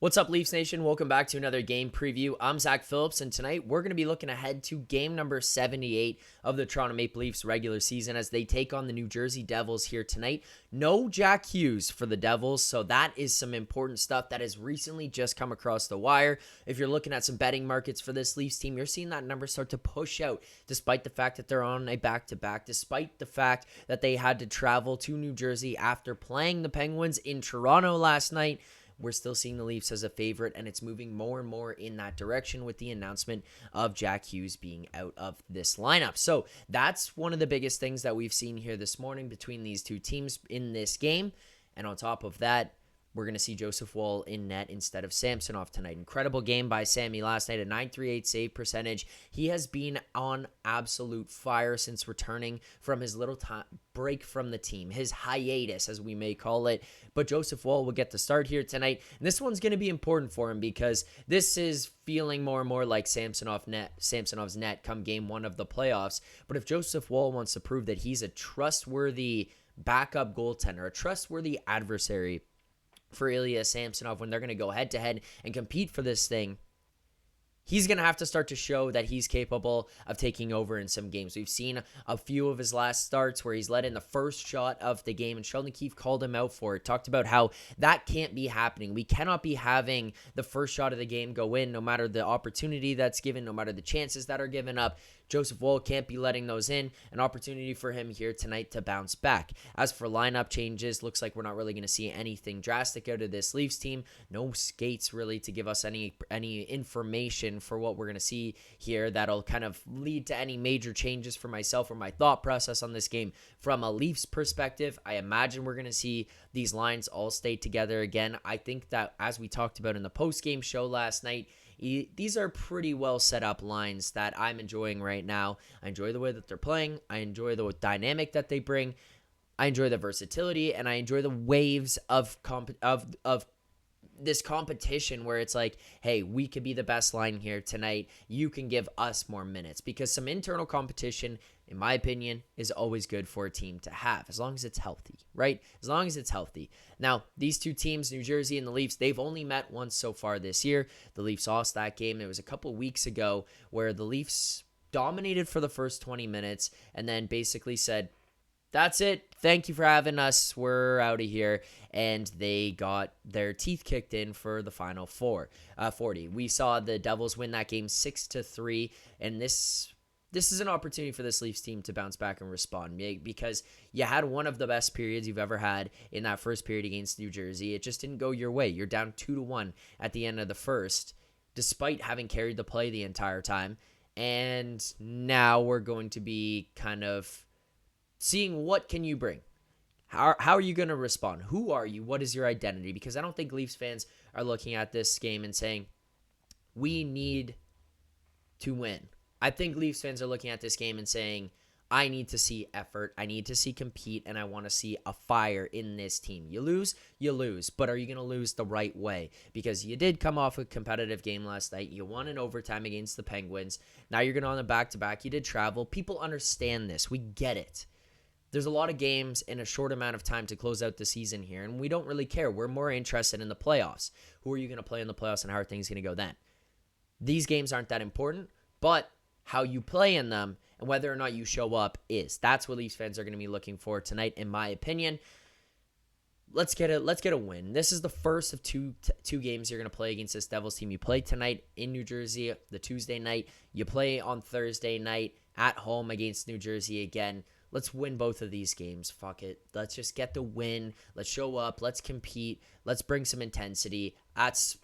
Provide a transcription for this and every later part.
What's up, Leafs Nation? Welcome back to another game preview. I'm Zack Phillips, and tonight we're going to be looking ahead to game number 78 of the Toronto Maple Leafs regular season as they take on the New Jersey Devils here tonight. No Jack Hughes for the Devils, so that is some important stuff that has recently just come across the wire. If you're looking at some betting markets for this Leafs team, you're seeing that number start to push out, despite the fact that they're on a back-to-back, despite the fact that they had to travel to New Jersey after playing the Penguins in Toronto last night. We're still seeing the Leafs as a favorite, and it's moving more and more in that direction with the announcement of Jack Hughes being out of this lineup. So that's one of the biggest things that we've seen here this morning between these two teams in this game. And on top of that, we're going to see Joseph Woll in net instead of Samsonov tonight. Incredible game by Sammy last night, a .938 save percentage. He has been on absolute fire since returning from his little break from the team, his hiatus, as we may call it. But Joseph Woll will get the start here tonight. And this one's going to be important for him because this is feeling more and more like Samsonov's net come game one of the playoffs. But if Joseph Woll wants to prove that he's a trustworthy backup goaltender, a trustworthy adversary for Ilya Samsonov when they're going to go head-to-head and compete for this thing, he's going to have to start to show that he's capable of taking over in some games. We've seen a few of his last starts where he's let in the first shot of the game, and Sheldon Keefe called him out for it, talked about how that can't be happening. We cannot be having the first shot of the game go in no matter the opportunity that's given, no matter the chances that are given up. Joseph Woll can't be letting those in. An opportunity for him here tonight to bounce back. As for lineup changes, looks like we're not really going to see anything drastic out of this Leafs team. No skates really to give us any information for what we're going to see here that'll kind of lead to any major changes for myself or my thought process on this game. From a Leafs perspective, I imagine we're going to see these lines all stay together again. I think that, as we talked about in the post-game show last night, these are pretty well set up lines that I'm enjoying right now. I enjoy the way that they're playing. I enjoy the dynamic that they bring. I enjoy the versatility, and I enjoy the waves of this competition where it's like, hey, we could be the best line here tonight. You can give us more minutes, because some internal competition, in my opinion, is always good for a team to have, as long as it's healthy, right? As long as it's healthy. Now, these two teams, New Jersey and the Leafs, they've only met once so far this year. The Leafs lost that game. It was a couple weeks ago where the Leafs dominated for the first 20 minutes and then basically said, that's it. Thank you for having us. We're out of here. And they got their teeth kicked in for the final 40. We saw the Devils win that game 6-3. And this is an opportunity for this Leafs team to bounce back and respond, because you had one of the best periods you've ever had in that first period against New Jersey. It just didn't go your way. You're down 2-1 at the end of the first, despite having carried the play the entire time. And now we're going to be kind of seeing what can you bring. How are you going to respond? Who are you? What is your identity? Because I don't think Leafs fans are looking at this game and saying, we need to win. I think Leafs fans are looking at this game and saying, I need to see effort, I need to see compete, and I want to see a fire in this team. You lose, but are you going to lose the right way? Because you did come off a competitive game last night. You won in overtime against the Penguins. Now you're going on a back-to-back. You did travel. People understand this. We get it. There's a lot of games in a short amount of time to close out the season here, and we don't really care. We're more interested in the playoffs. Who are you going to play in the playoffs, and how are things going to go then? These games aren't that important, but how you play in them and whether or not you show up is. That's what Leafs fans are going to be looking for tonight, in my opinion. Let's get a win. This is the first of two games you're going to play against this Devils team. You play tonight in New Jersey, the Tuesday night. You play on Thursday night at home against New Jersey again. Let's win both of these games. Fuck it. Let's just get the win. Let's show up. Let's compete. Let's bring some intensity. Let's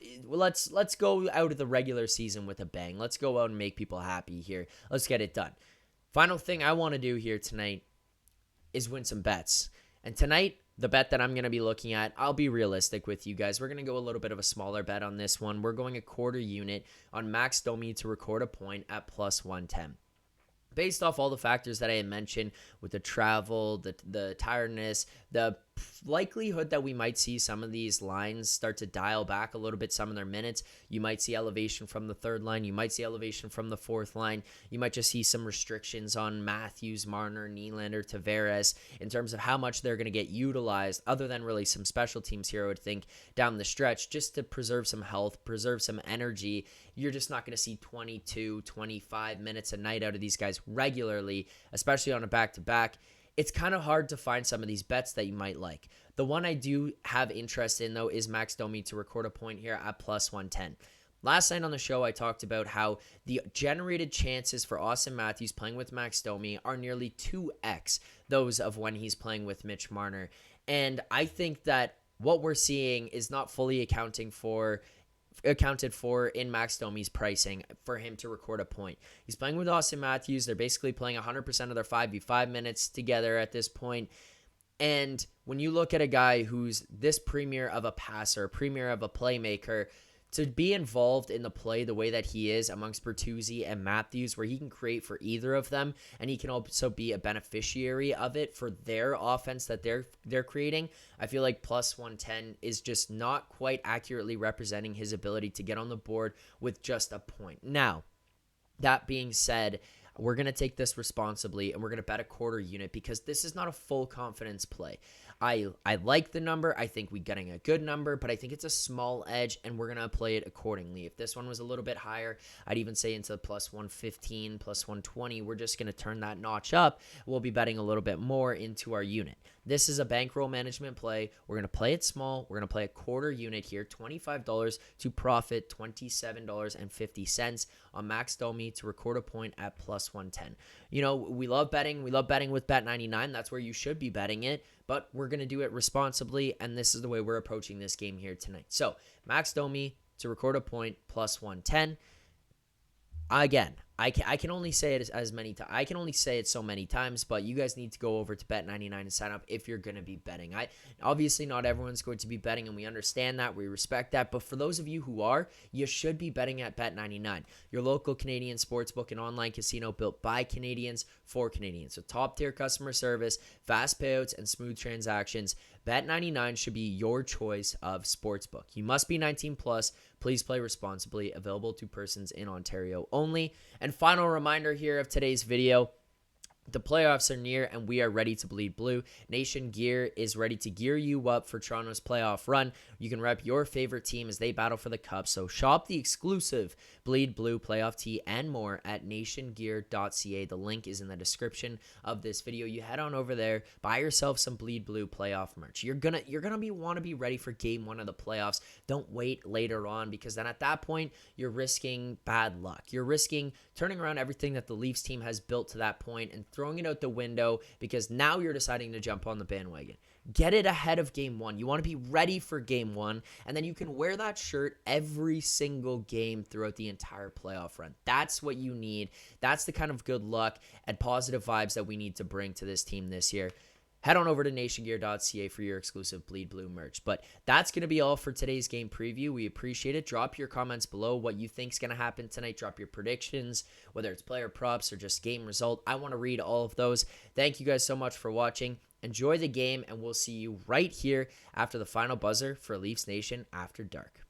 go out of the regular season with a bang. Let's go out and make people happy here. Let's get it done. Final thing I want to do here tonight is win some bets. And tonight, the bet that I'm going to be looking at, I'll be realistic with you guys. We're going to go a little bit of a smaller bet on this one. We're going a quarter unit on Max Domi to record a point at plus 110. Based off all the factors that I had mentioned with the travel, the tiredness, the likelihood that we might see some of these lines start to dial back a little bit, some of their minutes. You might see elevation from the third line. You might see elevation from the fourth line. You might just see some restrictions on Matthews, Marner, Nylander, Tavares in terms of how much they're going to get utilized, other than really some special teams here, I would think, down the stretch, just to preserve some health, preserve some energy. You're just not going to see 22, 25 minutes a night out of these guys regularly, especially on a back-to-back. It's kind of hard to find some of these bets that you might like. The one I do have interest in, though, is Max Domi to record a point here at plus 110. Last night on the show, I talked about how the generated chances for Auston Matthews playing with Max Domi are nearly 2x those of when he's playing with Mitch Marner. And I think that what we're seeing is not fully accounted for in Max Domi's pricing for him to record a point. He's playing with Auston Matthews. They're basically playing 100% of their 5v5 minutes together at this point. And when you look at a guy who's this premier of a passer, premier of a playmaker, to be involved in the play the way that he is amongst Bertuzzi and Matthews, where he can create for either of them, and he can also be a beneficiary of it for their offense that they're creating, I feel like plus 110 is just not quite accurately representing his ability to get on the board with just a point. Now, that being said, we're going to take this responsibly, and we're going to bet a quarter unit because this is not a full confidence play. I like the number. I think we're getting a good number, but I think it's a small edge, and we're going to play it accordingly. If this one was a little bit higher, I'd even say into plus 115, plus 120. We're just going to turn that notch up. We'll be betting a little bit more into our unit. This is a bankroll management play. We're going to play it small. We're going to play a quarter unit here, $25 to profit $27.50 on Max Domi to record a point at plus 110. You know, we love betting. We love betting with Bet99. That's where you should be betting it, but we're going to do it responsibly, and this is the way we're approaching this game here tonight. So, Max Domi to record a point plus 110. Again, I can only say it as many times. I can only say it so many times, but you guys need to go over to Bet99 and sign up if you're going to be betting. Obviously not everyone's going to be betting, and we understand that. We respect that. But for those of you who are, you should be betting at Bet99, your local Canadian sportsbook and online casino built by Canadians for Canadians. So top-tier customer service, fast payouts, and smooth transactions. Bet99 should be your choice of sportsbook. You must be 19 plus. Please play responsibly. Available to persons in Ontario only. And final reminder here of today's video. The playoffs are near, and we are ready to bleed blue. Nation Gear is ready to gear you up for Toronto's playoff run. You can rep your favorite team as they battle for the cup. So shop the exclusive Bleed Blue playoff tee and more at nationgear.ca. The link is in the description of this video. You head on over there, buy yourself some Bleed Blue playoff merch. You're gonna want to be ready for game one of the playoffs. Don't wait later on, because then at that point you're risking bad luck. You're risking turning around everything that the Leafs team has built to that point and throwing it out the window because now you're deciding to jump on the bandwagon. Get it ahead of game one. You want to be ready for game one, and then you can wear that shirt every single game throughout the entire playoff run. That's what you need. That's the kind of good luck and positive vibes that we need to bring to this team this year. Head on over to nationgear.ca for your exclusive Bleed Blue merch. But that's going to be all for today's game preview. We appreciate it. Drop your comments below what you think is going to happen tonight. Drop your predictions, whether it's player props or just game result. I want to read all of those. Thank you guys so much for watching. Enjoy the game, and we'll see you right here after the final buzzer for Leafs Nation After Dark.